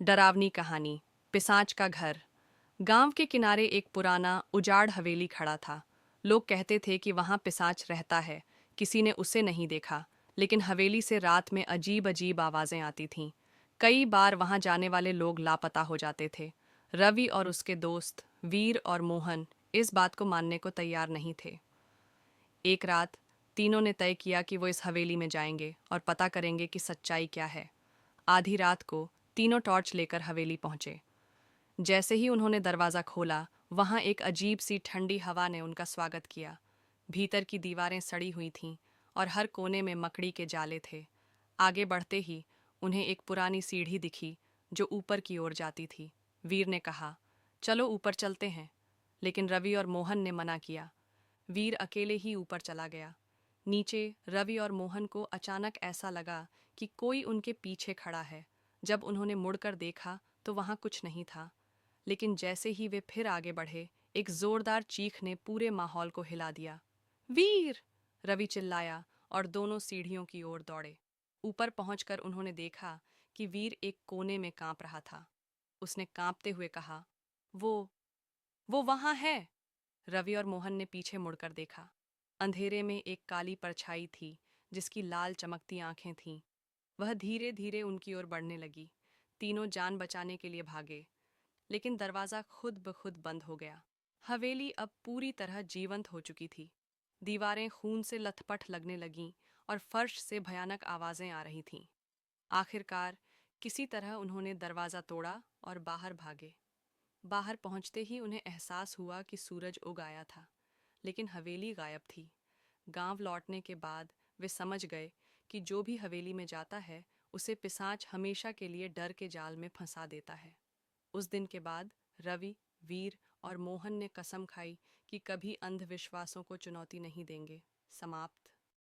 डरावनी कहानी। पिशाच का घर। गांव के किनारे एक पुराना उजाड़ हवेली खड़ा था। लोग कहते थे कि वहां पिशाच रहता है। किसी ने उसे नहीं देखा, लेकिन हवेली से रात में अजीब अजीब आवाजें आती थीं। कई बार वहां जाने वाले लोग लापता हो जाते थे। रवि और उसके दोस्त वीर और मोहन इस बात को मानने को तैयार नहीं थे। एक रात तीनों ने तय किया कि वो इस हवेली में जाएंगे और पता करेंगे कि सच्चाई क्या है। आधी रात को तीनों टॉर्च लेकर हवेली पहुंचे। जैसे ही उन्होंने दरवाज़ा खोला, वहां एक अजीब सी ठंडी हवा ने उनका स्वागत किया। भीतर की दीवारें सड़ी हुई थीं और हर कोने में मकड़ी के जाले थे। आगे बढ़ते ही उन्हें एक पुरानी सीढ़ी दिखी जो ऊपर की ओर जाती थी। वीर ने कहा, चलो ऊपर चलते हैं, लेकिन रवि और मोहन ने मना किया। वीर अकेले ही ऊपर चला गया। नीचे रवि और मोहन को अचानक ऐसा लगा कि कोई उनके पीछे खड़ा है। जब उन्होंने मुड़कर देखा तो वहां कुछ नहीं था, लेकिन जैसे ही वे फिर आगे बढ़े, एक जोरदार चीख ने पूरे माहौल को हिला दिया। वीर! रवि चिल्लाया और दोनों सीढ़ियों की ओर दौड़े। ऊपर पहुंचकर उन्होंने देखा कि वीर एक कोने में कांप रहा था। उसने कांपते हुए कहा, वो वहां है। रवि और मोहन ने पीछे मुड़कर देखा। अंधेरे में एक काली परछाई थी जिसकी लाल चमकती आंखें थीं। वह धीरे धीरे उनकी ओर बढ़ने लगी। तीनों जान बचाने के लिए भागे, लेकिन दरवाजा खुद ब खुद बंद हो गया। हवेली अब पूरी तरह जीवंत हो चुकी थी। दीवारें खून से लथपथ लगने लगीं और फर्श से भयानक आवाजें आ रही थीं। आखिरकार किसी तरह उन्होंने दरवाजा तोड़ा और बाहर भागे। बाहर पहुंचते ही उन्हें एहसास हुआ कि सूरज उग आया था, लेकिन हवेली गायब थी। गांव लौटने के बाद वे समझ गए कि जो भी हवेली में जाता है, उसे पिशाच हमेशा के लिए डर के जाल में फंसा देता है। उस दिन के बाद रवि, वीर और मोहन ने कसम खाई कि कभी अंधविश्वासों को चुनौती नहीं देंगे। समाप्त।